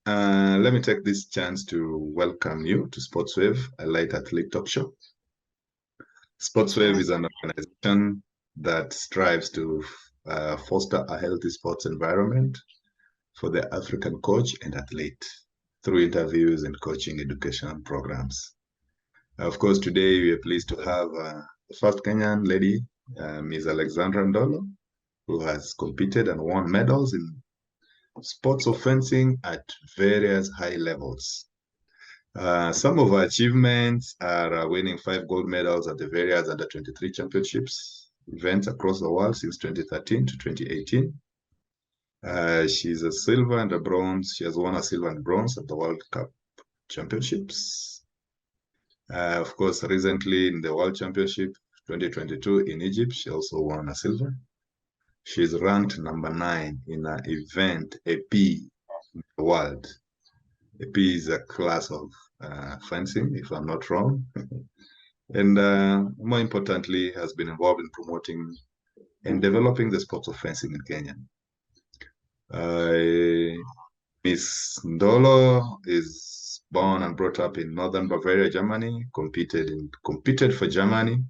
Let me take this chance to welcome you to Sportswave, a light athlete talk show. Sportswave is an organization that strives to foster a healthy sports environment for the African coach and athlete through interviews and coaching educational programs. Of course, today we are pleased to have the first Kenyan lady, Ms. Alexandra Ndolo, who has competed and won medals in sports of fencing at various high levels. Some of our achievements are winning 5 gold medals at the various under-23 championships events across the world since 2013 to 2018. She's a silver and a bronze. She has won a silver and bronze at the World Cup Championships. Of course, recently in the World Championship 2022 in Egypt, she also won a silver. She's ranked number 9 in an event, AP, in the world. AP is a class of fencing, if I'm not wrong. And more importantly, has been involved in promoting and developing the sports of fencing in Kenya. Miss Ndolo is born and brought up in northern Bavaria, Germany, competed for Germany,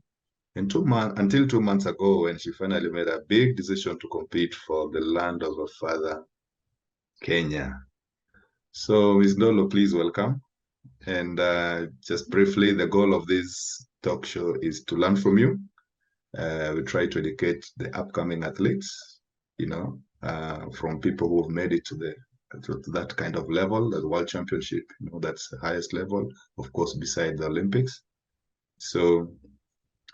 and until 2 months ago when she finally made a big decision to compete for the land of her father, Kenya. So Miss Ndolo, please welcome. And just briefly, the goal of this talk show is to learn from you. We try to educate the upcoming athletes, from people who have made it to that kind of level, the World Championship, that's the highest level, of course, besides the Olympics. So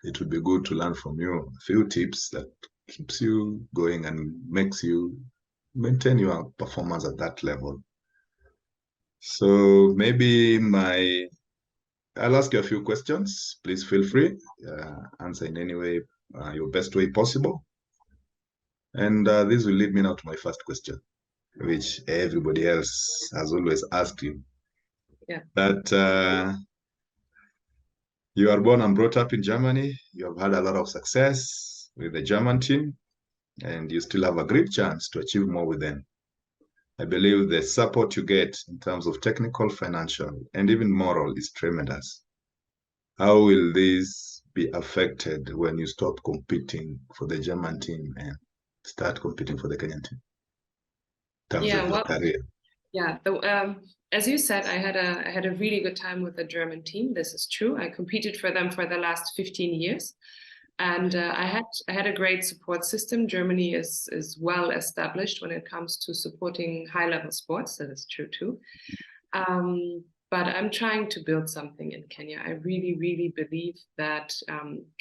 it would be good to learn from you a few tips that keeps you going and makes you maintain your performance at that level. So maybe I'll ask you a few questions. Please feel free, answer in any way, your best way possible. And this will lead me now to my first question, which everybody else has always asked you. Yeah. That you are born and brought up in Germany. You have had a lot of success with the German team, and you still have a great chance to achieve more with them. I believe the support you get in terms of technical, financial, and even moral is tremendous. How will this be affected when you stop competing for the German team and start competing for the Kenyan team in terms of your career? Yeah, as you said, I had a really good time with the German team. This is true. I competed for them for the last 15 years. And I had a great support system. Germany is well established when it comes to supporting high-level sports. That is true too. But I'm trying to build something in Kenya. I really, really believe that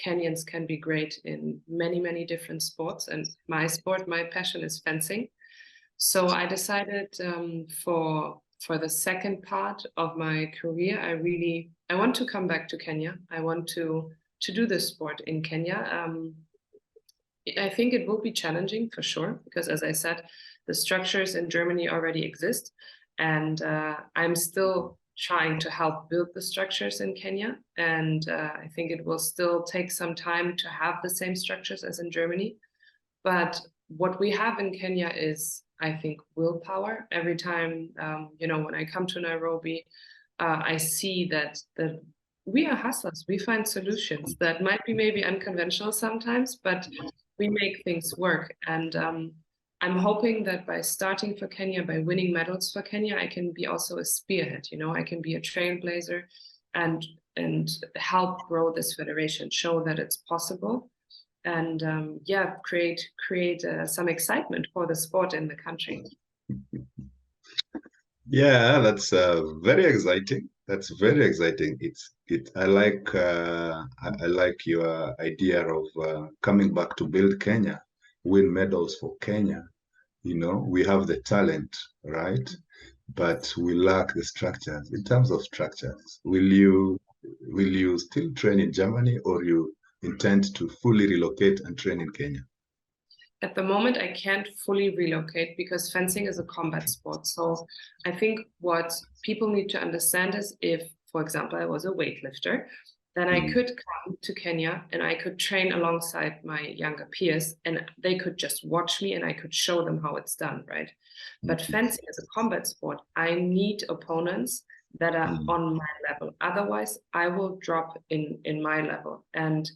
Kenyans can be great in many, many different sports. And my passion is fencing. So I decided for the second part of my career, I want to come back to Kenya. I want to do this sport in Kenya. I think it will be challenging for sure, because as I said, the structures in Germany already exist. And I'm still trying to help build the structures in Kenya. And I think it will still take some time to have the same structures as in Germany. But what we have in Kenya is, I think, willpower. Every time, when I come to Nairobi, I see that we are hustlers. We find solutions that might be maybe unconventional sometimes, but we make things work. And I'm hoping that by starting for Kenya, by winning medals for Kenya, I can be also a spearhead. I can be a trailblazer and help grow this federation, show that it's possible, and create some excitement for the sport in the country. Yeah, that's very exciting. That's very exciting. I like your idea of coming back to build Kenya, win medals for Kenya. We have the talent, right? But we lack the structures. In terms of structures, will you still train in Germany, or you intend to fully relocate and train in Kenya? At the moment, I can't fully relocate because fencing is a combat sport. So I think what people need to understand is if, for example, I was a weightlifter, then I could come to Kenya and I could train alongside my younger peers and they could just watch me and I could show them how it's done, right? But fencing is a combat sport. I need opponents that are on my level. Otherwise, I will drop in my level. And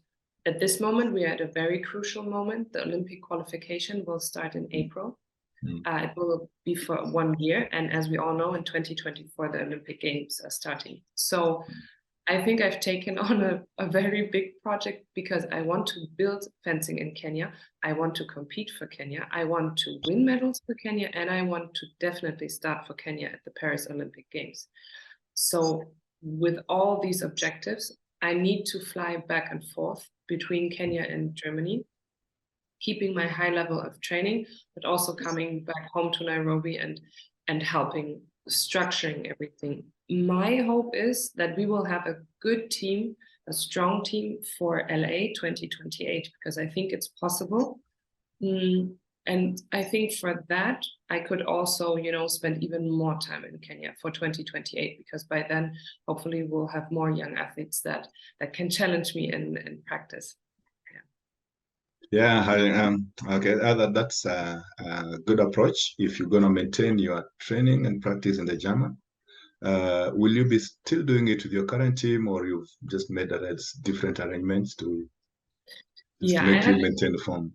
at this moment, we are at a very crucial moment. The Olympic qualification will start in April. It will be for 1 year. And as we all know, in 2024, the Olympic Games are starting. So I think I've taken on a very big project because I want to build fencing in Kenya. I want to compete for Kenya. I want to win medals for Kenya. And I want to definitely start for Kenya at the Paris Olympic Games. So with all these objectives, I need to fly back and forth between Kenya and Germany, keeping my high level of training, but also coming back home to Nairobi and helping structuring everything. My hope is that we will have a good team, a strong team for LA 2028, because I think it's possible. And I think for that, I could also, spend even more time in Kenya for 2028, because by then, hopefully we'll have more young athletes that can challenge me in practice. Yeah, okay, that's a good approach. If you're going to maintain your training and practice in the German, will you be still doing it with your current team, or you've just made different arrangements to make you maintain the form?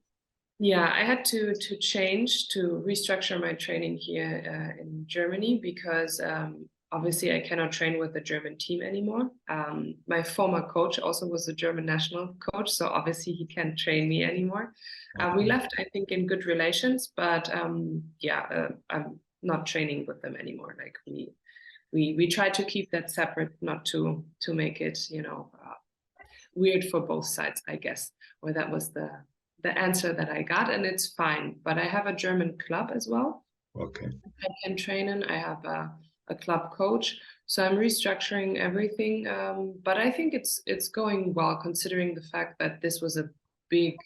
Yeah, I had to change, to restructure my training here in Germany because obviously I cannot train with the German team anymore. My former coach also was a German national coach, so obviously he can't train me anymore. We left, I think, in good relations, but I'm not training with them anymore. Like we try to keep that separate, not to make it, weird for both sides, I guess. Or that was the answer that I got, and it's fine. But I have a German club as well. Okay. I can train in. I have a club coach, so I'm restructuring everything. But I think it's going well, considering the fact that this was a big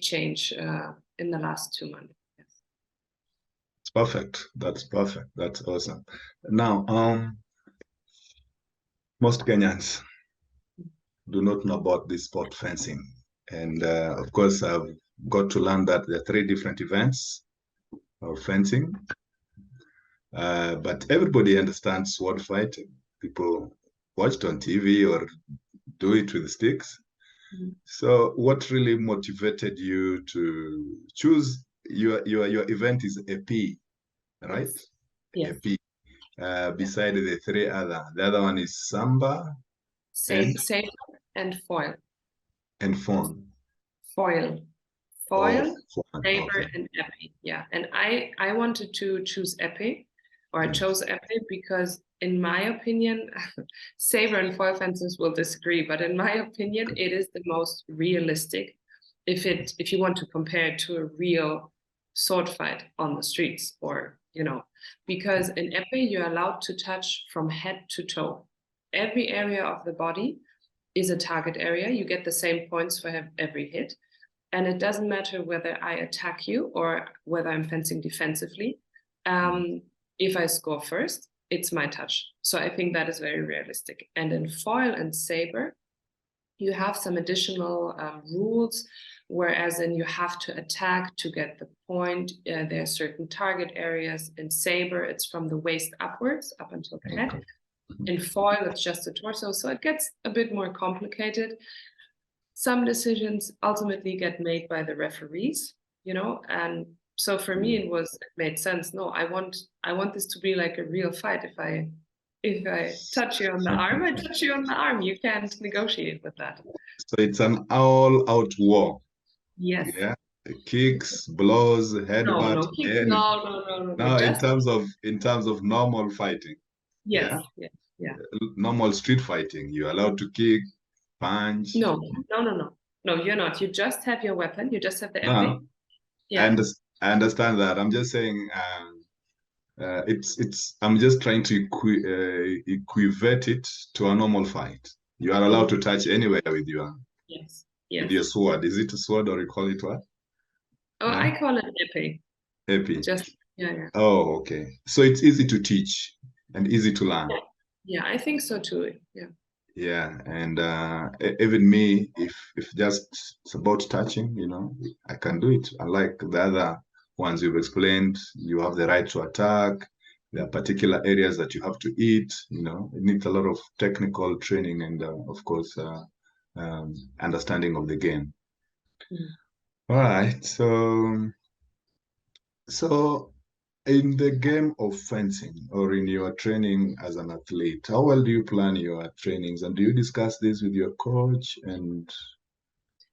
change in the last 2 months. Yes. It's perfect. That's perfect. That's awesome. Now, most Kenyans do not know about this sport, fencing. And of course, I've got to learn that there are 3 different events of fencing. But everybody understands sword fighting. People watch it on TV or do it with sticks. So what really motivated you to choose your event is EP, right? Yes. EP. Beside the 3 other. The other one is Samba. Saber and foil. And fawn. Foil, fawn, saber, okay. and épée. Yeah, and I wanted to choose épée, or I chose épée because, in my opinion, saber and foil fences will disagree, but in my opinion, it is the most realistic. If you want to compare it to a real sword fight on the streets, or because in épée you're allowed to touch from head to toe. Every area of the body is a target area. You get the same points for every hit. And it doesn't matter whether I attack you or whether I'm fencing defensively. If I score first, it's my touch. So I think that is very realistic. And in foil and saber, you have some additional rules, whereas in you have to attack to get the point. There are certain target areas. In saber, it's from the waist upwards, up until the head. In foil, it's just the torso. So it gets a bit more complicated. Some decisions ultimately get made by the referees, and so for me it made sense. No, I want this to be like a real fight. If I touch you on the arm, I touch you on the arm. You can't negotiate with that. So it's an all-out war. Yes. Yeah. Kicks, blows, headbutt. No, kicks. No. No, in terms of normal fighting. Yes. Yeah. Normal street fighting. You're allowed to kick, punch. No, you're not. You just have your weapon. You just have the No, épée. Yeah. I understand that. I'm just saying, I'm just trying to equate it to a normal fight. You are allowed to touch anywhere with your with your sword. Is it a sword, or you call it what? Oh, no? I call it épée. Épée. Just yeah. Oh, okay. So it's easy to teach and easy to learn. Yeah, I think so too. Yeah. Yeah, and even me, if just it's about touching, I can do it. Unlike the other ones you've explained, you have the right to attack. There are particular areas that you have to eat. It needs a lot of technical training and, of course, understanding of the game. Mm. All right, so in the game of fencing or in your training as an athlete, how well do you plan your trainings and do you discuss this with your coach? And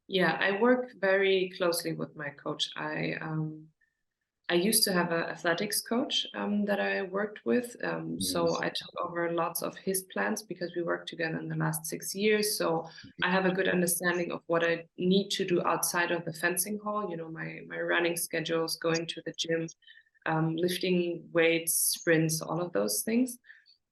Yeah, I work very closely with my coach. I used to have an athletics coach that I worked with. So yes, I took over lots of his plans because we worked together in the last 6 years. So I have a good understanding of what I need to do outside of the fencing hall. My running schedules, going to the gym, lifting weights, sprints, all of those things.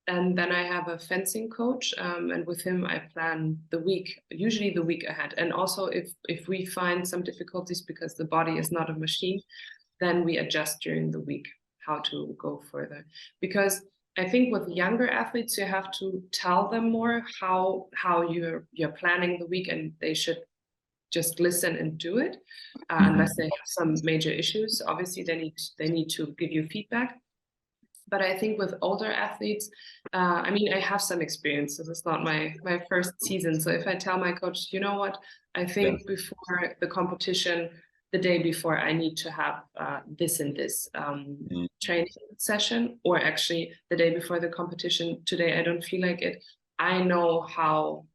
And then I have a fencing coach, and with him I plan the week, usually the week ahead. And also, if we find some difficulties because the body is not a machine, then we adjust during the week how to go further. Because I think with younger athletes, you have to tell them more how you're planning the week, and they should just listen and do it, unless they have some major issues. Obviously, they need to give you feedback. But I think with older athletes, I mean, I have some experience. This is not my first season. So if I tell my coach, you know what, I yeah. think before the competition, the day before, I need to have this and this Mm. training session, or actually the day before the competition, today I don't feel like it. I know how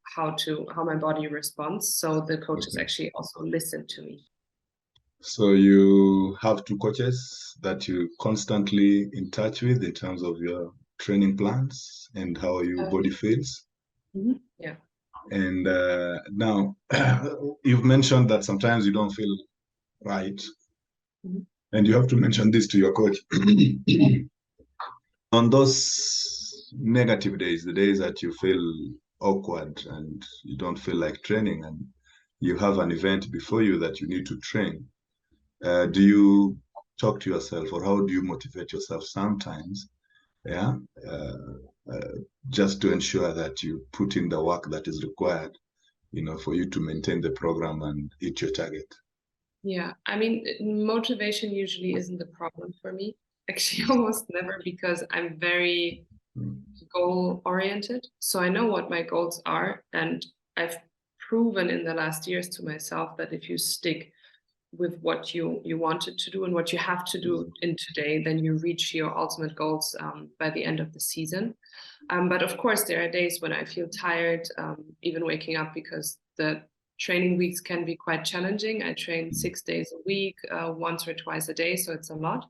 my body responds. So the coaches Okay. actually also listen to me. So you have two coaches that you constantly in touch with in terms of your training plans and how your body feels. Yeah. And now you've mentioned that sometimes you don't feel right, Mhm. and you have to mention this to your coach. On those negative days, the days that you feel awkward and you don't feel like training, and you have an event before you that you need to train, do you talk to yourself or how do you motivate yourself sometimes? Yeah, uh, uh, just to ensure that you put in the work that is required, for you to maintain the program and hit your target. Yeah, I mean, motivation usually isn't the problem for me. Actually, almost never, because I'm very Mm. goal oriented. So I know what my goals are, and I've proven in the last years to myself that if you stick with what you wanted to do and what you have to do in today, then you reach your ultimate goals by the end of the season. But of course, there are days when I feel tired, even waking up, because the training weeks can be quite challenging. I train 6 days a week, once or twice a day, so it's a lot.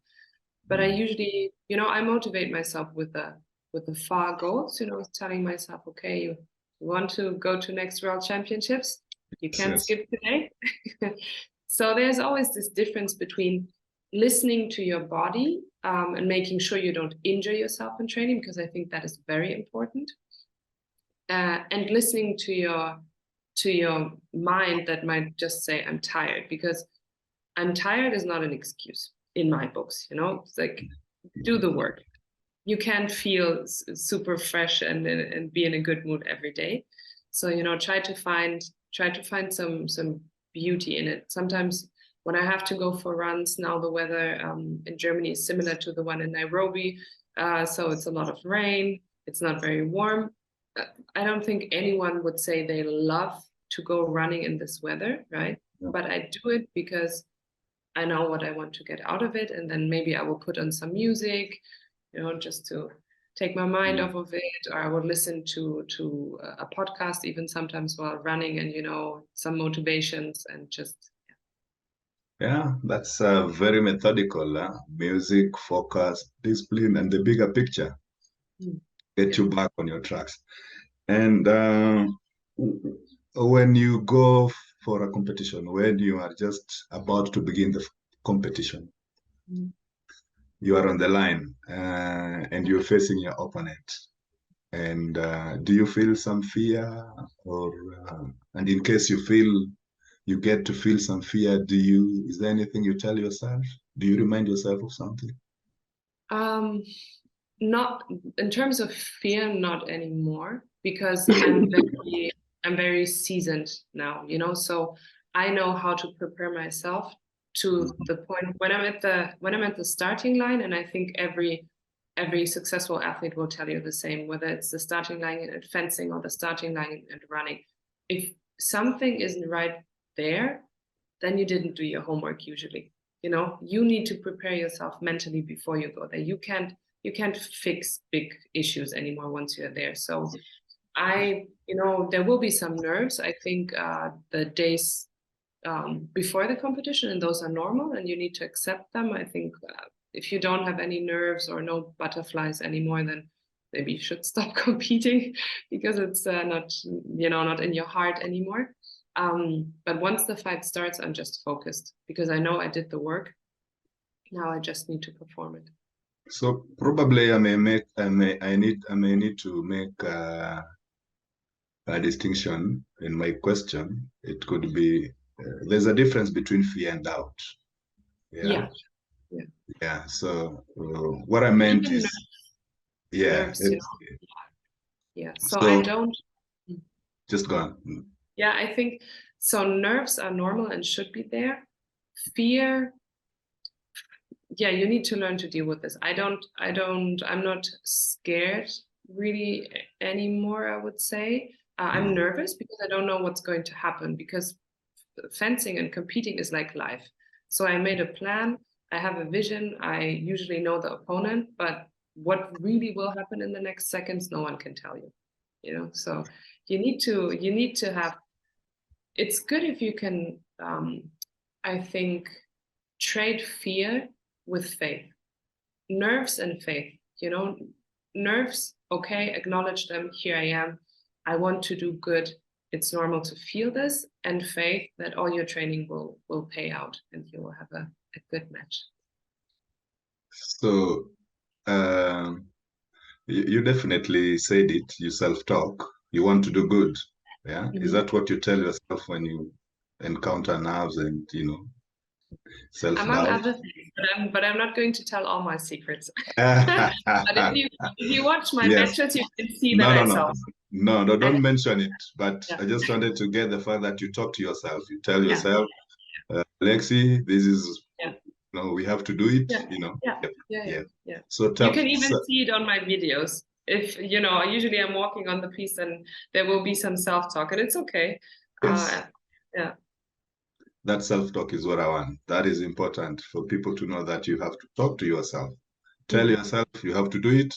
But I usually, I motivate myself with the far goals. Telling myself, okay, you want to go to next World Championships, you can't Yes. skip today. So there's always this difference between listening to your body, and making sure you don't injure yourself in training, because I think that is very important, and listening to your mind that might just say I'm tired, because I'm tired is not an excuse in my books. It's like, do the work. You can't feel super fresh and be in a good mood every day. So try to find some beauty in it. Sometimes when I have to go for runs, now the weather in Germany is similar to the one in Nairobi, so it's a lot of rain. It's not very warm. I don't think anyone would say they love to go running in this weather, right? Yeah. But I do it because I know what I want to get out of it, and then maybe I will put on some music, just to take my mind Yeah. off of it, or I would listen to a podcast even sometimes while running, and some motivations, and just Yeah, that's very methodical. Music, focus, discipline, and the bigger picture mm, get yeah. you back on your tracks. And when you go for a competition, when you are just about to begin the competition, Mm. you are on the line and you're facing your opponent. And do you feel some fear, or and in case you get to feel some fear, is there anything you tell yourself? Do you remind yourself of something? Um, Not in terms of fear, not anymore. because I'm very seasoned now, you know, so I know how to prepare myself to the point when I'm at the starting line, and I think every successful athlete will tell you the same, whether it's the starting line in fencing or the starting line in running. If something isn't right there, then you didn't do your homework usually. You know, you need to prepare yourself mentally before you go there. You can't fix big issues anymore once you're there. So there will be some nerves. I think the days before the competition, and those are normal, and you need to accept them. I think if you don't have any nerves or no butterflies anymore, then maybe you should stop competing because it's not in your heart anymore. But once the fight starts, I'm just focused because I know I did the work. Now I just need to perform it. So probably I may need to make a distinction in my question. It could be there's a difference between fear and doubt. Yeah. Yeah. So what I meant is, nerves, you know? Yeah. So I don't. Just go on. Yeah, I think so. Nerves are normal and should be there. Fear, yeah, you need to learn to deal with this. I'm not scared really anymore, I would say. I'm nervous because I don't know what's going to happen, because fencing and competing is like life. So I made a plan. I have a vision. I usually know the opponent, but what really will happen in the next seconds, no one can tell you. You know, so you need to have. It's good if you can, I think, trade fear with faith, nerves and faith. You know, nerves, okay, acknowledge them. Here I am. I want to do good. It's normal to feel this, and faith that all your training will pay out and you will have a good match. So you definitely said it. You self-talk. You want to do good. Yeah. Is that what you tell yourself when you encounter nerves and self-doubt? Among other things, but I'm not going to tell all my secrets. But if you watch my matches, you can see that I self. No, don't mention it. But I just wanted to get the fact that you talk to yourself. You tell yourself, Lexi, this is, we have to do it. Yeah. So you can even see it on my videos. If usually I'm walking on the piece, and there will be some self-talk, and it's okay. Yes. That self-talk is what I want. That is important for people to know, that you have to talk to yourself. Tell yourself you have to do it,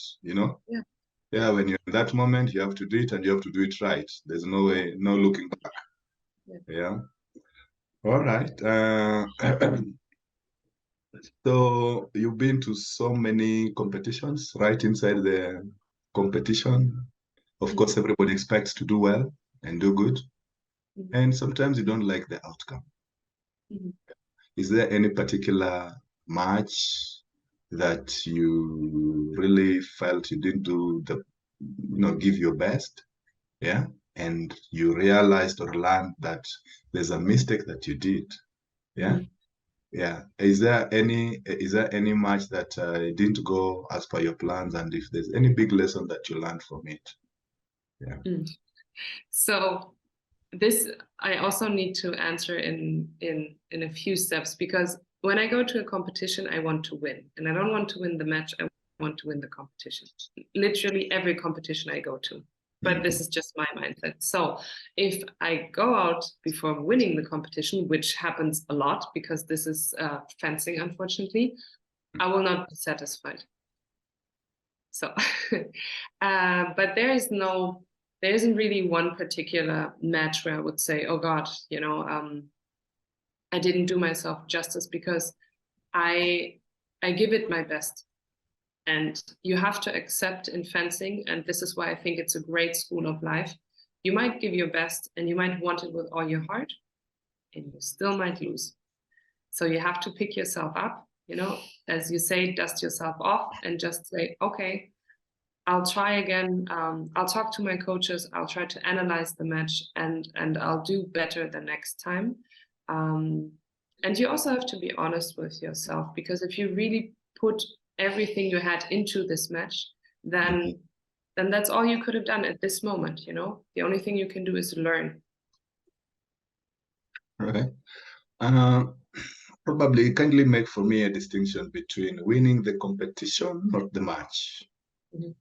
Yeah, when you're in that moment, you have to do it, and you have to do it right. There's no way, no looking back. Yeah. All right. So you've been to so many competitions, right? Inside the competition, of course, everybody expects to do well and do good. And sometimes you don't like the outcome. Is there any particular match that you really felt you didn't do give your best? Yeah. And you realized or learned that there's a mistake that you did. Yeah. Yeah. Is there any match that didn't go as per your plans, and if there's any big lesson that you learned from it? Yeah. So this I also need to answer in a few steps, because when I go to a competition, I want to win, and I don't want to win the match. I want to win the competition. Literally every competition I go to. But this is just my mindset. So if I go out before winning the competition, which happens a lot because this is fencing, unfortunately, I will not be satisfied. So, but there isn't really one particular match where I would say, oh God, I didn't do myself justice, because I give it my best. And you have to accept in fencing, and this is why I think it's a great school of life. You might give your best and you might want it with all your heart, and you still might lose. So you have to pick yourself up, as you say, dust yourself off and just say, okay, I'll try again. I'll talk to my coaches. I'll try to analyze the match, and I'll do better the next time. And you also have to be honest with yourself, because if you really put everything you had into this match, then then that's all you could have done at this moment, you know? The only thing you can do is learn. Right. Probably kindly make for me a distinction between winning the competition, not the match. Mhm.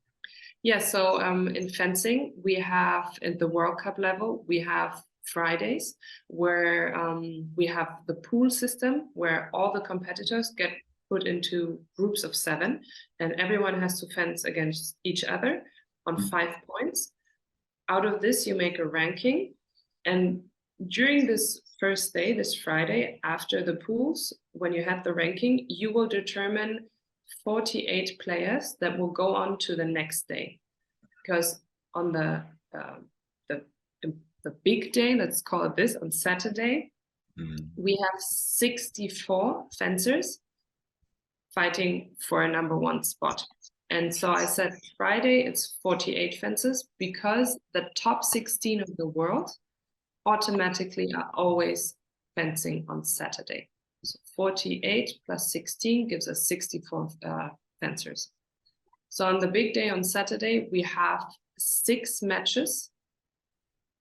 Yeah, so in fencing, we have at the World Cup level, we have Fridays where we have the pool system where all the competitors get put into groups of 7 and everyone has to fence against each other on 5 points. Out of this, you make a ranking. And during this first day, this Friday, after the pools, when you have the ranking, you will determine 48 players that will go on to the next day. Because on the big day, let's call it this, on Saturday, we have 64 fencers fighting for a #1 spot. And so I said Friday, it's 48 fencers because the top 16 of the world automatically are always fencing on Saturday. So 48 plus 16 gives us 64 fencers. So on the big day on Saturday, we have 6 matches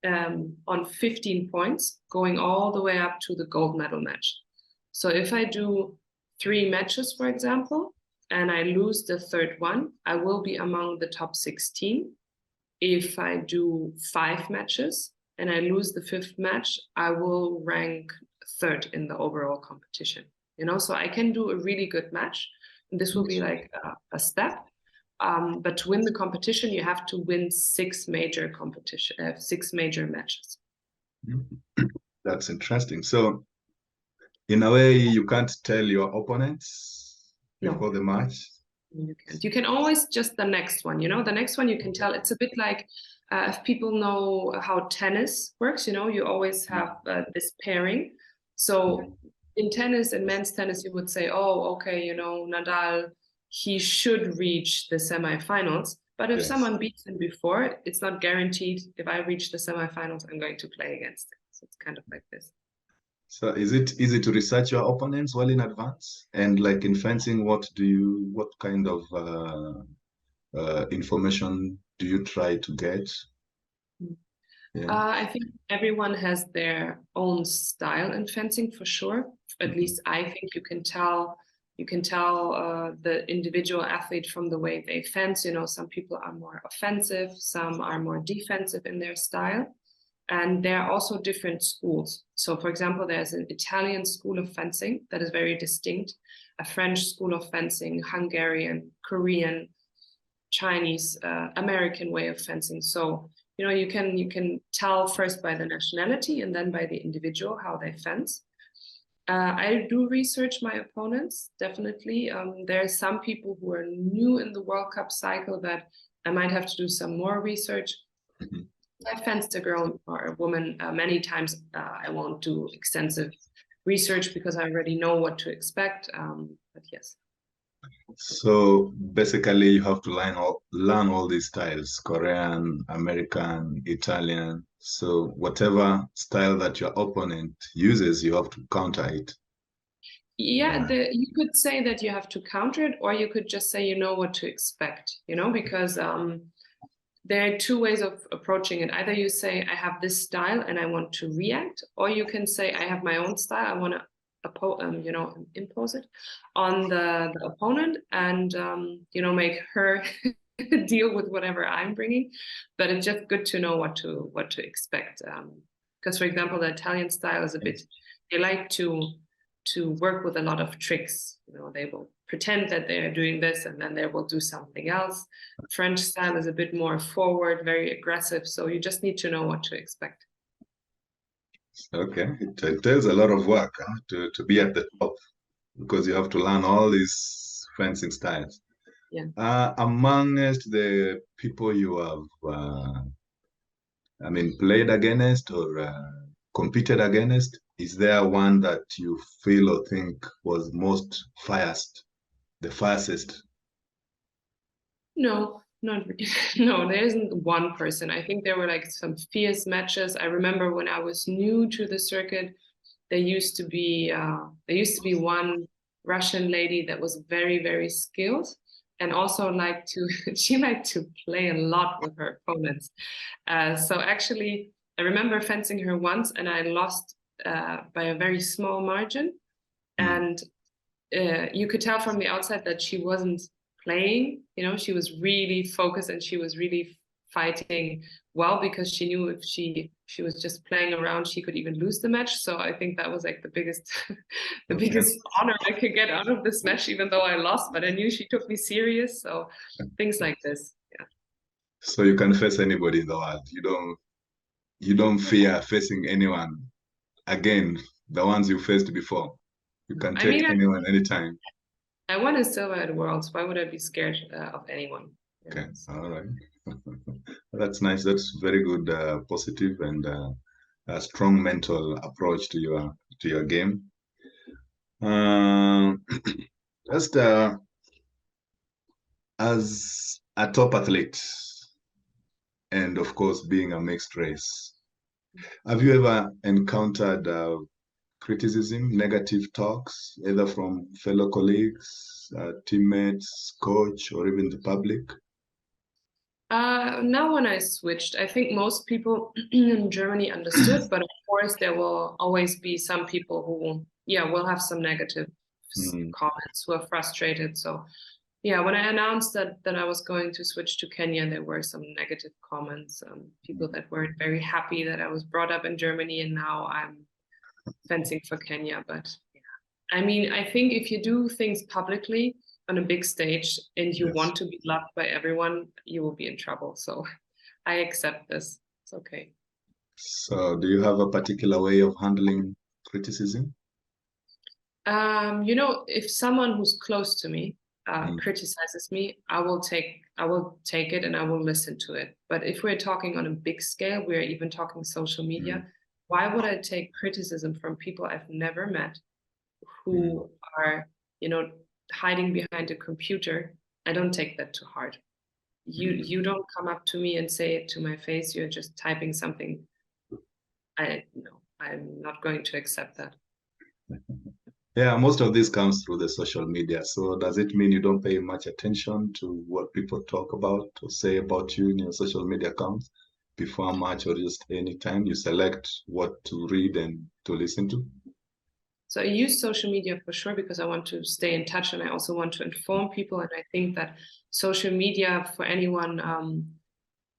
on 15 points, going all the way up to the gold medal match. So if I do 3 matches, for example, and I lose the 3rd one, I will be among the top 16. If I do 5 matches and I lose the 5th match, I will rank 3rd in the overall competition. You know, so I can do a really good match. And this will be like a step. But to win the competition, you have to win 6 major competition, 6 major matches. That's interesting. So, in a way, you can't tell your opponents before the match. You can't. You can always just the next one. You know, the next one you can tell. It's a bit like if people know how tennis works. You know, you always have this pairing. So in tennis, in men's tennis, you would say, oh, okay, you know, Nadal, he should reach the semifinals. But if someone beats him before, it's not guaranteed. If I reach the semifinals, I'm going to play against him. So it's kind of like this. So is it easy to research your opponents well in advance? And like in fencing, what kind of information do you try to get? Yeah. I think everyone has their own style in fencing for sure. At least I think you can tell the individual athlete from the way they fence. You know, some people are more offensive, some are more defensive in their style. And there are also different schools. So, for example, there's an Italian school of fencing that is very distinct, a French school of fencing, Hungarian, Korean, Chinese, American way of fencing. So, you know, you can tell first by the nationality and then by the individual how they fence. I do research my opponents, definitely. There are some people who are new in the World Cup cycle that I might have to do some more research. I fenced a girl or a woman many times. I won't do extensive research because I already know what to expect. But yes. So basically, you have to learn all these styles: Korean, American, Italian. So whatever style that your opponent uses, you have to counter it. Yeah, you could say that you have to counter it, or you could just say you know what to expect. You know, because there are 2 ways of approaching it. Either you say I have this style and I want to react, or you can say I have my own style. I want to you know, impose it on the opponent and you know, make her deal with whatever I'm bringing. But it's just good to know what to expect. Because for example, the Italian style is a bit, they like to work with a lot of tricks. You know, they will pretend that they are doing this and then they will do something else. French style is a bit more forward, very aggressive. So you just need to know what to expect. Okay, it takes a lot of work to be at the top because you have to learn all these fencing styles. Yeah. Amongst the people you have, played against or competed against, is there one that you feel or think was most the fastest? No, not really. No, there isn't one person. I think there were like some fierce matches. I remember when I was new to the circuit, there used to be one Russian lady that was very, very skilled. and also she liked to play a lot with her opponents. So actually, I remember fencing her once, and I lost by a very small margin. And you could tell from the outside that she wasn't playing. She was really focused, and she was really fighting well, because she knew if she was just playing around, she could even lose the match. So I think that was like the biggest biggest honor I could get out of this match, even though I lost. But I knew she took me serious. So things like this. Yeah. So you can face anybody in the world. You don't fear facing anyone again, the ones you faced before. You can take anyone anytime. I won a silver at Worlds. Why would I be scared of anyone? Okay, all right. That's nice. That's very good, positive and a strong mental approach to your game. Just as a top athlete, and of course being a mixed race, have you ever encountered criticism, negative talks, either from fellow colleagues, teammates, coach, or even the public? Now when I switched, I think most people in Germany understood, but of course there will always be some people who, will have some negative comments, who are frustrated. So, when I announced that I was going to switch to Kenya, there were some negative comments, people that weren't very happy that I was brought up in Germany and now I'm fencing for Kenya. But I mean, I think if you do things publicly on a big stage and you want to be loved by everyone, you will be in trouble. So I accept this. It's okay. So do you have a particular way of handling criticism? If someone who's close to me criticizes me, I will take it and I will listen to it. But if we're talking on a big scale, we're even talking social media, why would I take criticism from people I've never met, who are, hiding behind a computer? I don't take that to heart. You don't come up to me and say it to my face. You're just typing something. I'm not going to accept that. Yeah, most of this comes through the social media. So does it mean you don't pay much attention to what people talk about or say about you in your social media accounts before a match, or just anytime you select what to read and to listen to? So I use social media for sure because I want to stay in touch, and I also want to inform people. And I think that social media for anyone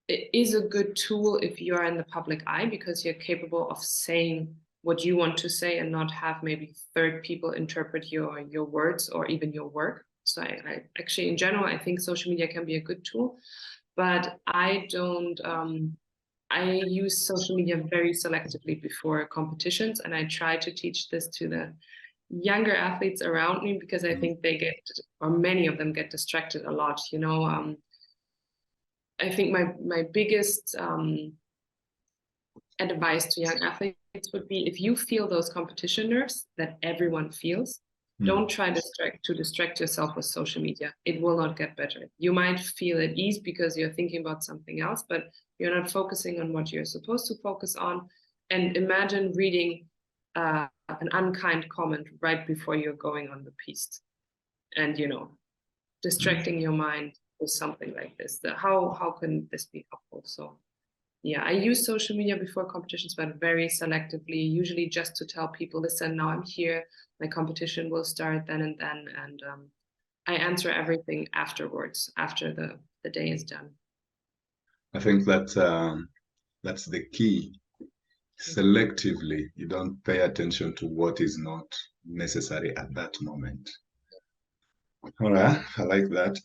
it is a good tool if you are in the public eye, because you're capable of saying what you want to say and not have maybe third people interpret your words or even your work. So I actually, in general, I think social media can be a good tool, but I don't. I use social media very selectively before competitions, and I try to teach this to the younger athletes around me, because I think they get, or many of them get distracted a lot. I think my biggest advice to young athletes would be, if you feel those competition nerves that everyone feels, don't try to distract yourself with social media. It will not get better. You might feel at ease because you're thinking about something else, but you're not focusing on what you're supposed to focus on. And imagine reading an unkind comment right before you're going on the piste, and distracting your mind with something like this. How can this be helpful? So yeah, I use social media before competitions, but very selectively, usually just to tell people, listen, now I'm here, my competition will start then and then, and I answer everything afterwards, after the day is done. I think that's the key. Selectively, you don't pay attention to what is not necessary at that moment. All right, I like that.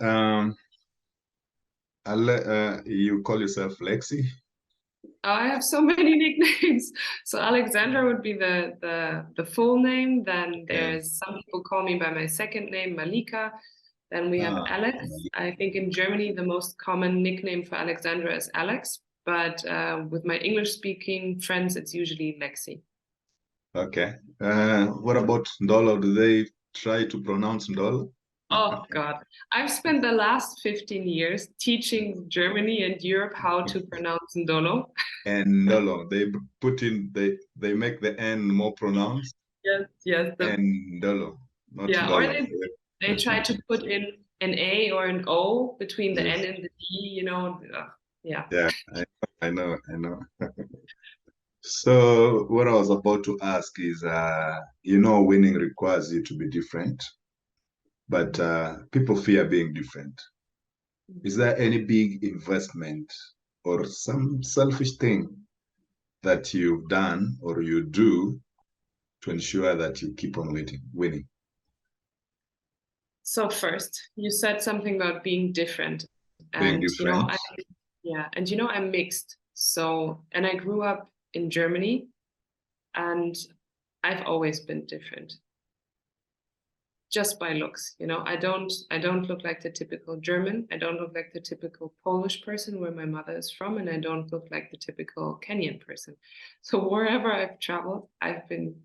You call yourself Lexi? I have so many nicknames. So Alexandra would be the full name. Then there's some people call me by my second name, Malika. Then we have Alex. I think in Germany, the most common nickname for Alexandra is Alex. But with my English-speaking friends, it's usually Lexi. Okay. What about Ndolo? Do they try to pronounce Ndolo? Oh, God. I've spent the last 15 years teaching Germany and Europe how to pronounce Ndolo. And Ndolo, they make the N more pronounced. Yes. And Ndolo, not Ndolo. Or they try to put in an A or an O between the Yes. N and the D, you know. Yeah. Yeah, I know, I know. So what I was about to ask is, winning requires you to be different, but people fear being different. Is there any big investment or some selfish thing that you've done or you do to ensure that you keep on winning? So first, you said something about being different, Being and different? I'm mixed. So, and I grew up in Germany, and I've always been different, just by looks. I don't look like the typical German. I don't look like the typical Polish person where my mother is from, and I don't look like the typical Kenyan person. So wherever I've traveled, I've been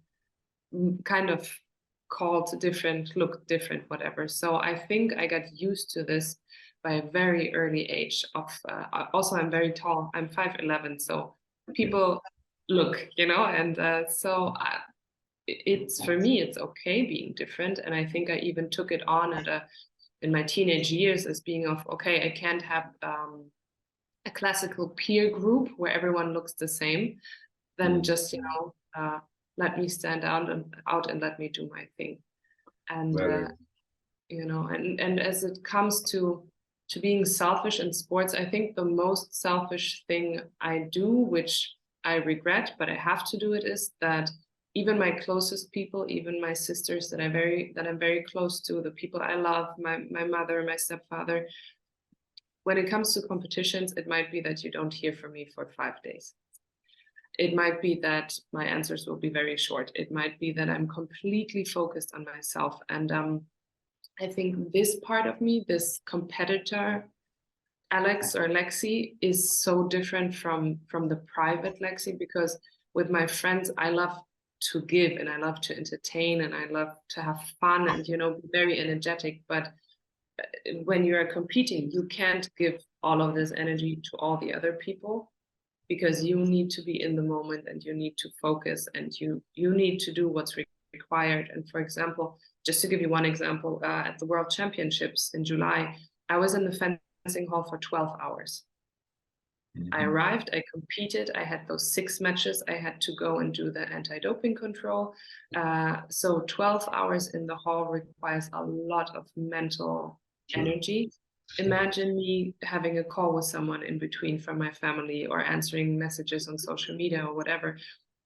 kind of called different, look different, whatever. So I think I got used to this by a very early age. Also, I'm very tall. I'm 5'11", so people look, and it's for me, it's okay being different, and I think I even took it on in my teenage years as being of okay, I can't have a classical peer group where everyone looks the same. Then just let me stand out and let me do my thing. And Very, and as it comes to being selfish in sports, I think the most selfish thing I do, which I regret, but I have to do it, is that even my closest people, even my sisters that I'm very close to, the people I love, my mother, my stepfather, when it comes to competitions, it might be that you don't hear from me for 5 days. It might be that my answers will be very short. It might be that I'm completely focused on myself. And I think this part of me, this competitor, Alex or Lexi, is so different from the private Lexi, because with my friends, I love to give and I love to entertain and I love to have fun and, be very energetic. But when you are competing, you can't give all of this energy to all the other people, because you need to be in the moment and you need to focus and you need to do what's required. And for example, just to give you one example, at the World Championships in July, I was in the fencing hall for 12 hours. I arrived, I competed, I had those 6 matches, I had to go and do the anti-doping control. So 12 hours in the hall requires a lot of mental energy. Imagine me having a call with someone in between from my family or answering messages on social media or whatever.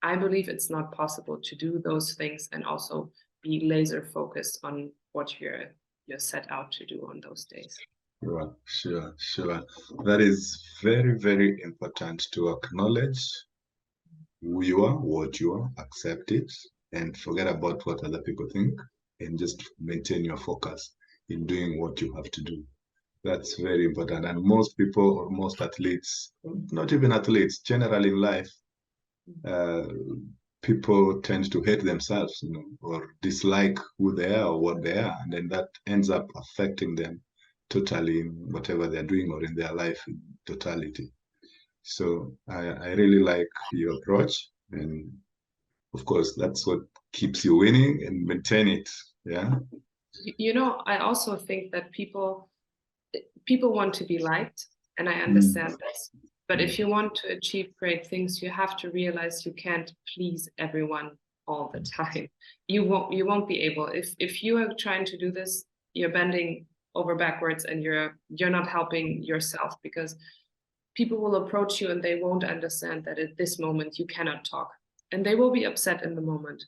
I believe it's not possible to do those things and also be laser focused on what you're set out to do on those days. Sure. That is very, very important to acknowledge who you are, what you are, accept it, and forget about what other people think, and just maintain your focus in doing what you have to do. That's very important. And most people or most athletes, not even athletes, generally in life, people tend to hate themselves, or dislike who they are or what they are. And then that ends up affecting them totally in whatever they're doing or in their life in totality. So I really like your approach. And of course, that's what keeps you winning and maintain it. Yeah. I also think that people want to be liked, and I understand this. But if you want to achieve great things, you have to realize you can't please everyone all the time. You won't be able. If you are trying to do this, you're bending over backwards and you're not helping yourself, because people will approach you and they won't understand that at this moment you cannot talk. And they will be upset in the moment.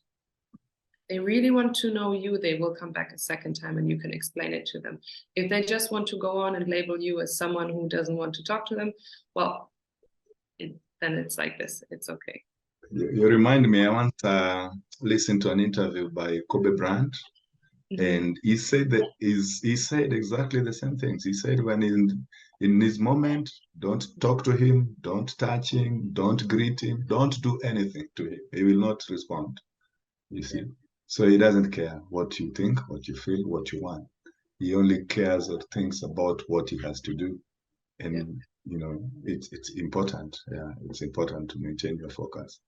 They really want to know you, they will come back a second time and you can explain it to them. If they just want to go on and label you as someone who doesn't want to talk to them, well, then it's like this. It's okay. You remind me, I once listened to an interview by Kobe Bryant, and he said he said exactly the same things. He said when in his moment, don't talk to him, don't touch him, don't greet him, don't do anything to him. He will not respond. You see, so he doesn't care what you think, what you feel, what you want. He only cares or thinks about what he has to do, and it's important. Yeah, it's important to maintain your focus,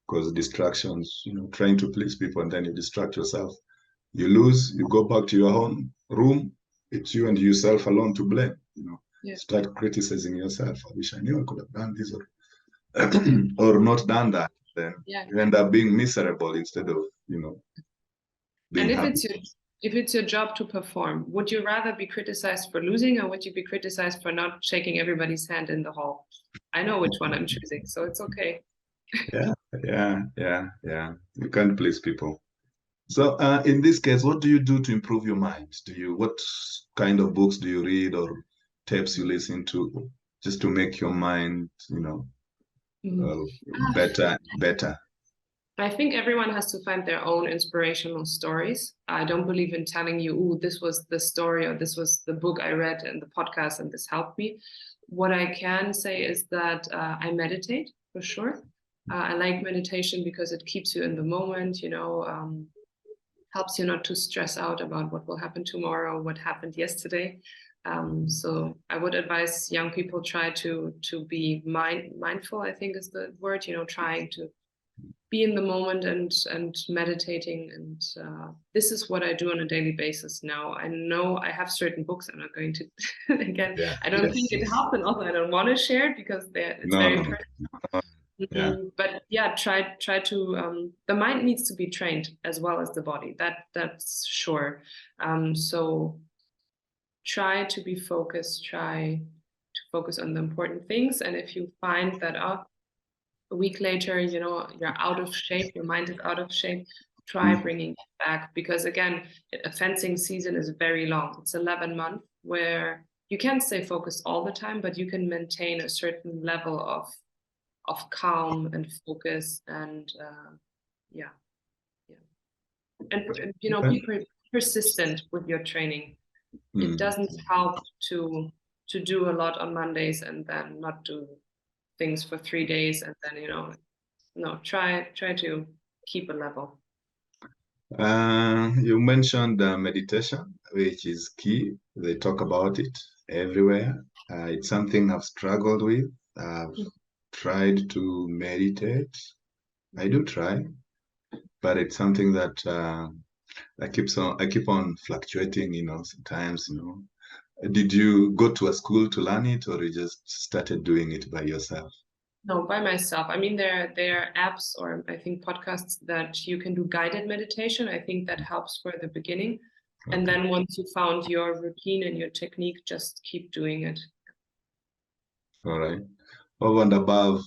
because distractions, trying to please people and then you distract yourself. You lose, you go back to your own room, it's you and yourself alone to blame. Yeah. Start criticizing yourself. I wish I knew I could have done this or or not done that. Then Yeah. you end up being miserable instead of And being happy. if it's your job to perform, would you rather be criticized for losing or would you be criticized for not shaking everybody's hand in the hall? I know which one I'm choosing, so it's okay. Yeah, yeah. You can't please people. So, in this case, what do you do to improve your mind? What kind of books do you read or tapes you listen to just to make your mind, Mhm. uh, better? I think everyone has to find their own inspirational stories. I don't believe in telling you, "Oh, this was the story or this was the book I read and the podcast and this helped me." What I can say is that I meditate for sure. I like meditation because it keeps you in the moment, helps you not to stress out about what will happen tomorrow, what happened yesterday. So I would advise young people try to be mindful, I think is the word, trying to be in the moment and meditating. And this is what I do on a daily basis now. I know I have certain books. I'm not going to again. Yeah, I don't think it yes. helps, and also I don't want to share it because it's No, very no, no. personal. Yeah. But yeah, try to the mind needs to be trained as well as the body. That's sure. So try to be focused. Try to focus on the important things. And if you find that a week later, you're out of shape, your mind is out of shape, try Mm. bringing it back. Because again, a fencing season is very long. It's 11 months where you can't stay focused all the time, but you can maintain a certain level of calm and focus and yeah, yeah. And Okay. be persistent with your training. It Mm. doesn't help to do a lot on Mondays and then not do things for 3 days and then no, try to keep a level. You mentioned meditation, which is key. They talk about it everywhere. It's something I've struggled with. I've tried to meditate. I do try, but it's something that I keep on fluctuating. Sometimes. Did you go to a school to learn it, or you just started doing it by yourself? No, by myself. I mean, there are apps or I think podcasts that you can do guided meditation. I think that helps for the beginning. And Okay. then once you found your routine and your technique, just keep doing it. All right. Over and above,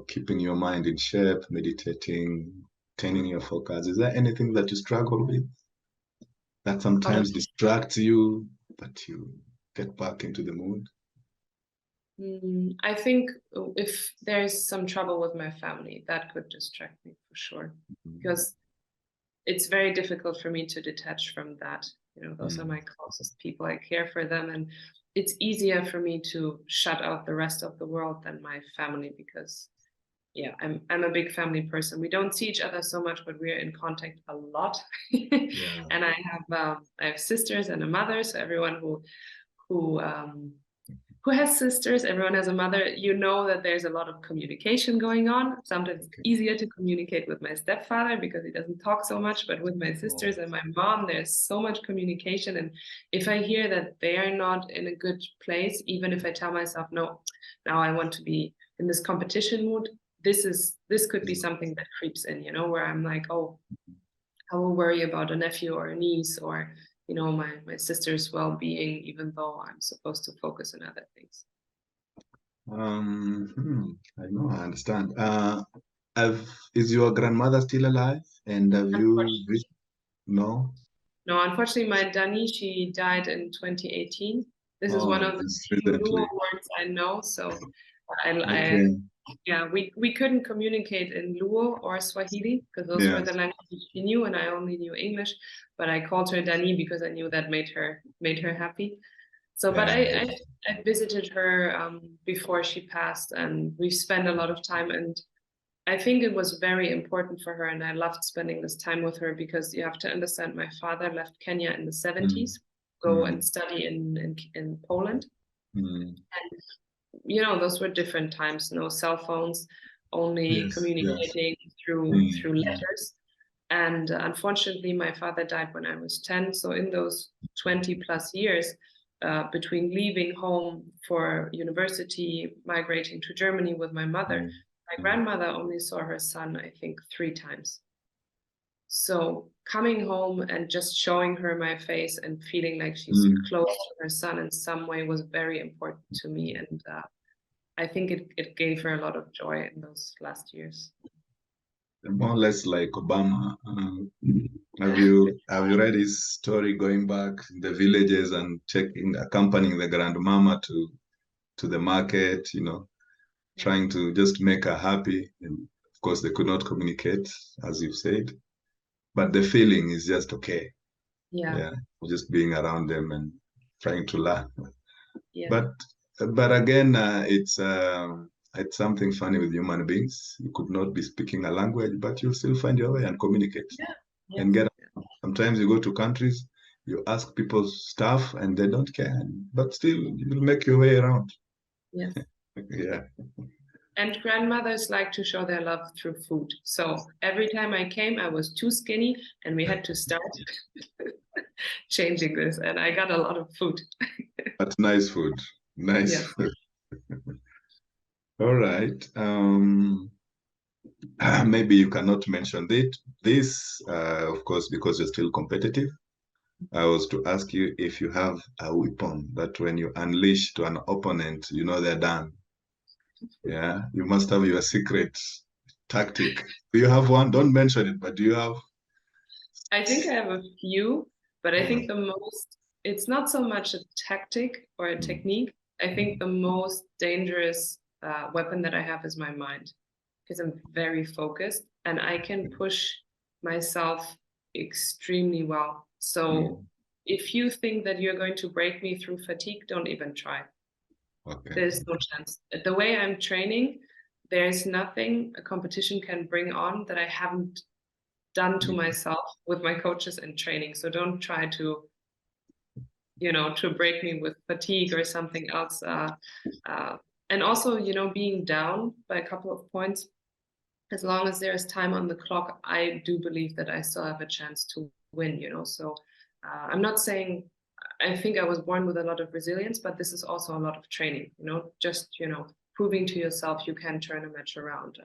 keeping your mind in shape, meditating, tending your focus. Is there anything that you struggle with that Out of sometimes distracts you, but you get back into the mood? I think if there's some trouble with my family, that could distract me for sure. Mm. Because it's very difficult for me to detach from that. Those are Mm. my closest people. I care for them, and it's easier for me to shut out the rest of the world than my family because, yeah, I'm a big family person. We don't see each other so much, but we're in contact a lot. Yeah. And I have sisters and a mother, so everyone who who has sisters, everyone has a mother, that there's a lot of communication going on. Sometimes it's Okay. easier to communicate with my stepfather because he doesn't talk so much, but with my sisters Oh. and my mom, there's so much communication. And if I hear that they are not in a good place, even if I tell myself, no, now I want to be in this competition mood, this could be something that creeps in, where I'm like, oh, I will worry about a nephew or a niece or my sister's well-being, even though I'm supposed to focus on other things. I know, I understand. Is your grandmother still alive? And have you Unfortunately, visited? No? no, unfortunately, my Dani, she died in 2018. This is one Oh, of the just few Luo recently. words I know. So I Okay. yeah, we couldn't communicate in Luo or Swahili because those were the Yes. languages she knew, and I only knew English. But I called her Dani because I knew that made her happy. So, but Yeah. I visited her before she passed, and we spent a lot of time. And I think it was very important for her, and I loved spending this time with her because you have to understand, my father left Kenya in the Mm. 70s, go and Mm. study in Poland. Mm. And those were different times, no cell phones, only Yes. Yes. communicating through Mm. Mm. letters. And unfortunately, my father died when I was 10. So in those 20 plus years, between leaving home for university, migrating to Germany with my mother, my grandmother only saw her son, I think, 3 times. So coming home and just showing her my face and feeling like she's close to her son in some way was very important to me. And I think it gave her a lot of joy in those last years. More or less like Obama. Have you read his story going back in the villages and accompanying the grandmama to the market, trying to just make her happy. And of course, they could not communicate, as you've said, but the feeling is just okay. Yeah. Just being around them and trying to learn. Yeah. But again, it's something funny with human beings. You could not be speaking a language, but you'll still find your way and communicate and get. Sometimes you go to countries, you ask people stuff and they don't care, but still you'll make your way around. Yes. Yeah. And grandmothers like to show their love through food. So every time I came, I was too skinny and we had to start changing this. And I got a lot of food. But nice food. Nice food. All right. Maybe you cannot mention this, of course, because you're still competitive. I was to ask you if you have a weapon that when you unleash to an opponent, they're done. Yeah, you must have your secret tactic. Do you have one? Don't mention it, but do you have? I think I have a few, but I think it's not so much a tactic or a technique. I think the most dangerous weapon that I have is my mind, because I'm very focused and I can push myself extremely well. So if you think that you're going to break me through fatigue, don't even try. Okay. There's no chance. The way I'm training, there's nothing a competition can bring on that I haven't done to myself with my coaches and training. So don't try to break me with fatigue or something else. And also, being down by a couple of points, as long as there's time on the clock, I do believe that I still have a chance to win, So I'm not saying, I think I was born with a lot of resilience, but this is also a lot of training, just, proving to yourself you can turn a match around.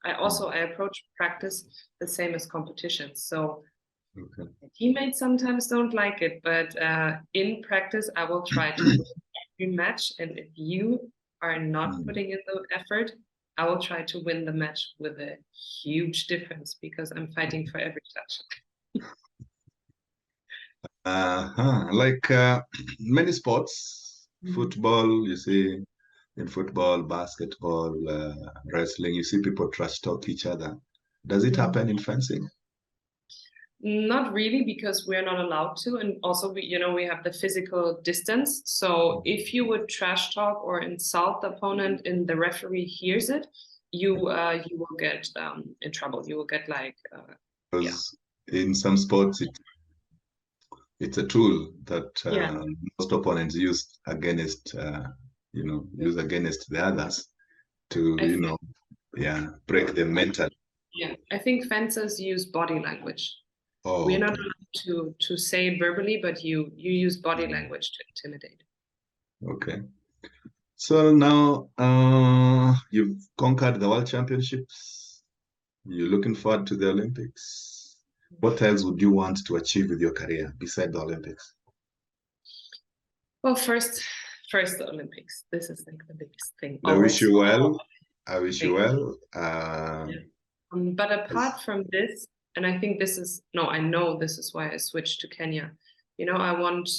I approach practice the same as competition. So teammates sometimes don't like it, but in practice, I will try to win every match. And if you are not putting in the effort, I will try to win the match with a huge difference because I'm fighting for every touch. Like many sports, football, you see, in football, basketball, wrestling, you see people trash talk each other. Does it happen in fencing? Not really, because we're not allowed to. And also, we have the physical distance. So if you would trash talk or insult the opponent and the referee hears it, you will get in trouble. You will get because in some sports, it's a tool that most opponents use against, use against the others to, break them mentally. Yeah, I think fencers use body language. Oh, we're not allowed to say it verbally, but you use body language to intimidate. Okay. So now you've conquered the World Championships. You're looking forward to the Olympics. What else would you want to achieve with your career beside the Olympics? Well, first the Olympics. This is like the biggest thing. I wish you well. I wish you well. But apart from this, and I think I know this is why I switched to Kenya. I want,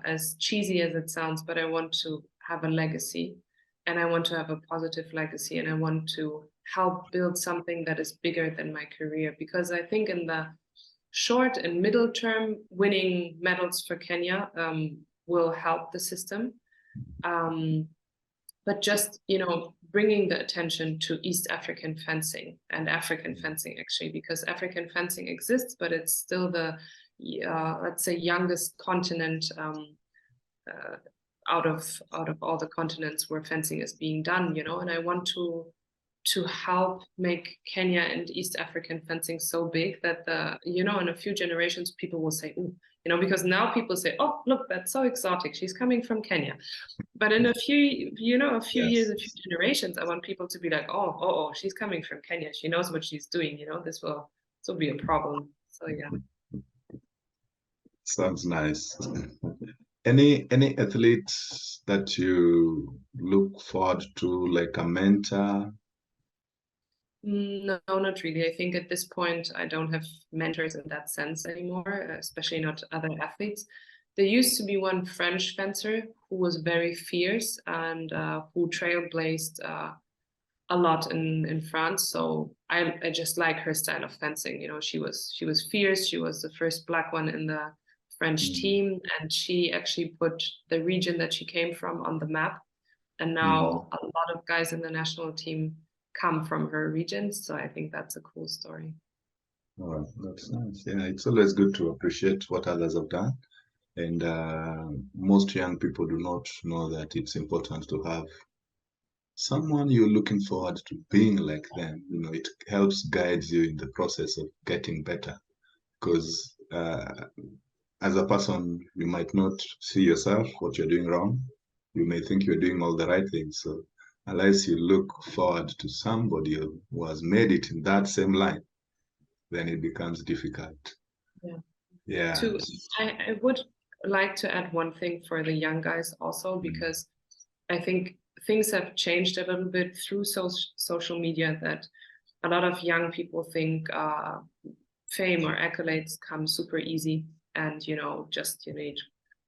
as cheesy as it sounds, but I want to have a legacy, and I want to have a positive legacy, and I want to help build something that is bigger than my career, because I think in the short and middle term, winning medals for Kenya will help the system. But just, bringing the attention to East African fencing and African fencing, actually, because African fencing exists, but it's still the, let's say, youngest continent out of all the continents where fencing is being done, and I want to to help make Kenya and East African fencing so big that in a few generations people will say, ooh, because now people say, oh, look, that's so exotic. She's coming from Kenya. But in a few years, a few generations, I want people to be like, oh, she's coming from Kenya. She knows what she's doing. This will be a problem. So yeah. Sounds nice. Any athlete that you look forward to, like a mentor? No, not really. I think at this point, I don't have mentors in that sense anymore, especially not other athletes. There used to be one French fencer who was very fierce and who trailblazed a lot in France. So I just like her style of fencing. She was fierce. She was the first Black one in the French team, and she actually put the region that she came from on the map. And now a lot of guys in the national team come from her region. So I think that's a cool story. Oh, that's nice. Yeah, it's always good to appreciate what others have done. And most young people do not know that it's important to have someone you're looking forward to being like them. It helps guide you in the process of getting better. Because as a person, you might not see yourself, what you're doing wrong. You may think you're doing all the right things. So unless you look forward to somebody who has made it in that same line, then it becomes difficult. Yeah. Yeah. I would like to add one thing for the young guys also, because I think things have changed a little bit through social media, that a lot of young people think fame or accolades come super easy, and just you need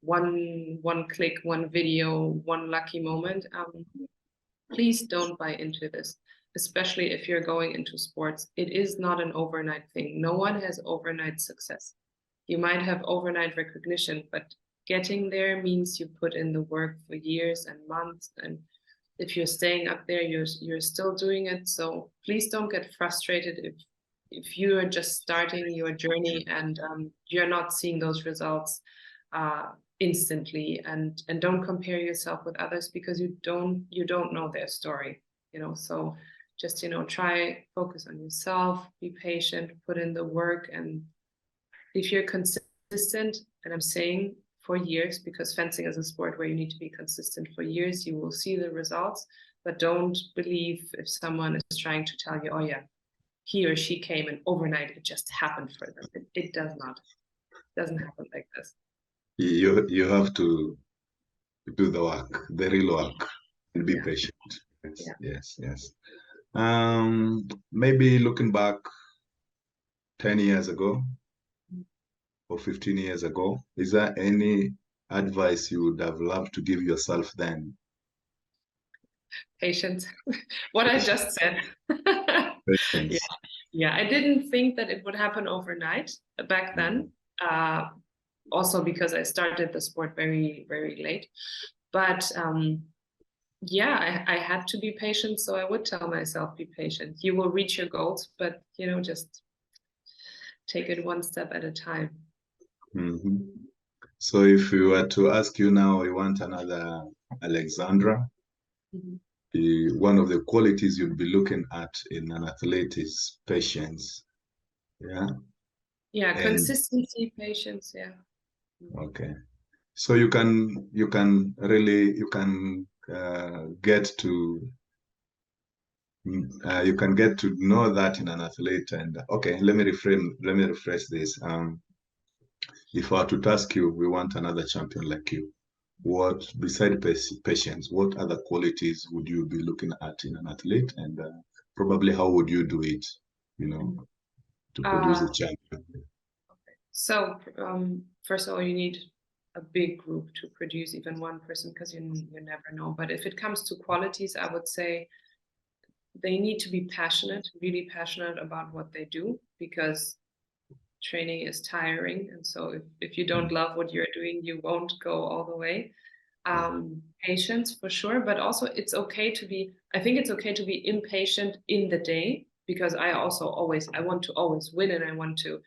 one click, one video, one lucky moment. Please don't buy into this, especially if you're going into sports. It is not an overnight thing. No one has overnight success. You might have overnight recognition, but getting there means you put in the work for years and months. And if you're staying up there, you're still doing it. So please don't get frustrated if you are just starting your journey and you're not seeing those results instantly, and don't compare yourself with others, because you don't know their story. So just try, focus on yourself, be patient, put in the work. And if you're consistent, and I'm saying for years, because fencing is a sport where you need to be consistent for years, you will see the results. But don't believe if someone is trying to tell you, oh yeah, he or she came and overnight it just happened for them. It does not. It doesn't happen like this. You have to do the work, the real work, and be patient. Yes. Maybe looking back 10 years ago or 15 years ago, is there any advice you would have loved to give yourself then? Patience. What I just said. Patience. Yeah, I didn't think that it would happen overnight back then. Also because I started the sport very, very late. But I had to be patient. So I would tell myself, be patient. You will reach your goals, but just take it one step at a time. So if we were to ask you now, we want another Alexandra, one of the qualities you'd be looking at in an athlete is patience. Yeah, consistency, patience. Yeah. Okay. So you can really get to know that in an athlete. And okay, let me rephrase this. If I were to task you, we want another champion like you, what, beside patience, what other qualities would you be looking at in an athlete, and probably how would you do it, to produce a champion? So first of all, you need a big group to produce even one person, because you never know. But if it comes to qualities, I would say they need to be passionate, really passionate about what they do, because training is tiring. And so if you don't love what you're doing, you won't go all the way. Patience for sure, but also I think it's okay to be impatient in the day, because I want to always win, and I want to,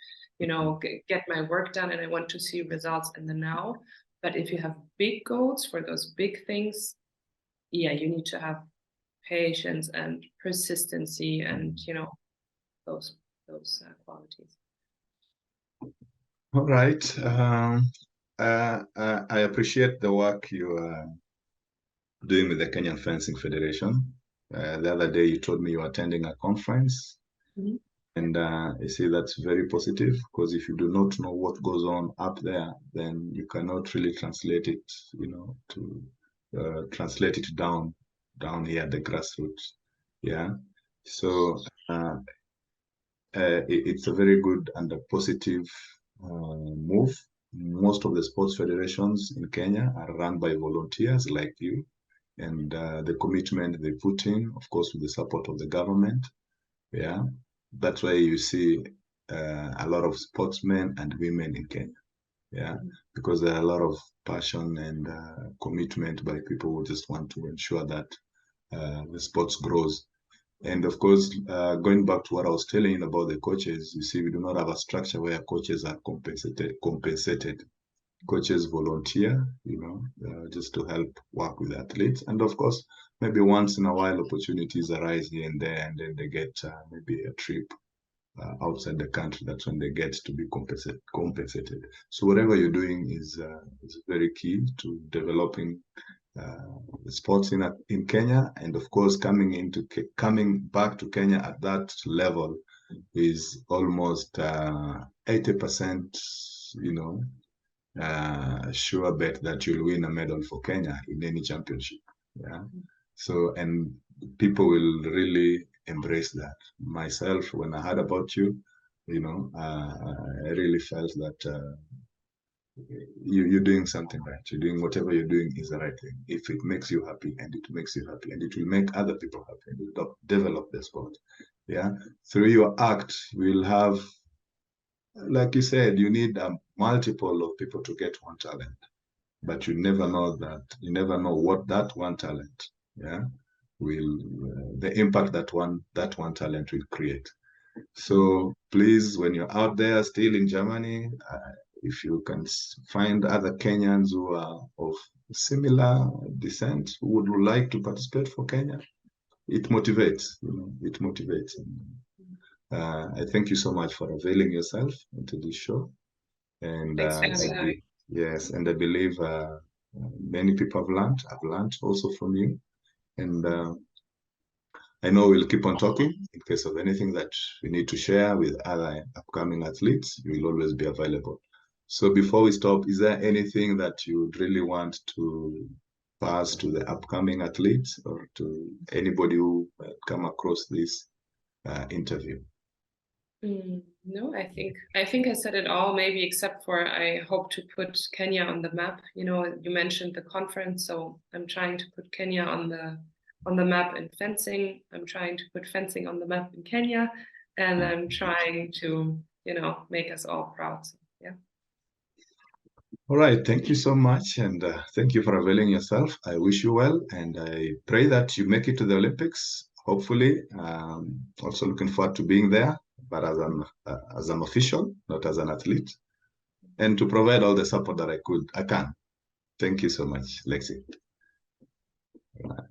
get my work done, and I want to see results in the now. But if you have big goals for those big things, you need to have patience and persistency and, you know, those qualities. All right. I appreciate the work you are doing with the Kenyan Fencing Federation. The other day, you told me you were attending a conference. Mm-hmm. And you see, that's very positive, because if you do not know what goes on up there, then you cannot really translate it, you know, to translate it down here at the grassroots. Yeah. So it's a very good and a positive move. Most of the sports federations in Kenya are run by volunteers like you, and the commitment they put in, of course, with the support of the government. Yeah, that's why you see a lot of sportsmen and women in Kenya. Yeah, because there are a lot of passion and commitment by people who just want to ensure that the sports grows. And of course, going back to what I was telling you about the coaches, you see, we do not have a structure where coaches are compensated. Coaches volunteer, you know, just to help work with athletes. And of course, maybe once in a while, opportunities arise here and there, and then they get maybe a trip outside the country. That's when they get to be compensated. So whatever you're doing is very key to developing sports in Kenya, and of course coming back to Kenya at that level is almost 80%, you know, sure bet that you'll win a medal for Kenya in any championship. Yeah. So, and people will really embrace that. Myself, when I heard about you, you know, I really felt that you're doing something right. You're doing whatever you're doing is the right thing. If it makes you happy, and it makes you happy, and it will make other people happy, and it will develop the sport. Yeah. Through your act, we'll have, like you said, you need a multiple of people to get one talent, but you never know what that one talent, yeah, will the impact that one talent will create. So please, when you're out there still in Germany, if you can find other Kenyans who are of similar descent who would like to participate for Kenya, it motivates, you know, it motivates. I thank you so much for availing yourself into this show. And yes, and I believe many people have learned. I've learned also from you. And I know we'll keep on talking in case of anything that we need to share with other upcoming athletes. You will always be available. So before we stop, is there anything that you would really want to pass to the upcoming athletes or to anybody who come across this interview? No, I think I said it all, maybe except for I hope to put Kenya on the map. You know, you mentioned the conference, so I'm trying to put Kenya on the map in fencing. I'm trying to put fencing on the map in Kenya, and I'm trying to, you know, make us all proud. So, yeah. All right, thank you so much, and thank you for availing yourself. I wish you well, and I pray that you make it to the Olympics. Hopefully, also looking forward to being there, but as an official, not as an athlete, and to provide all the support that I can. Thank you so much, Lexi. Right.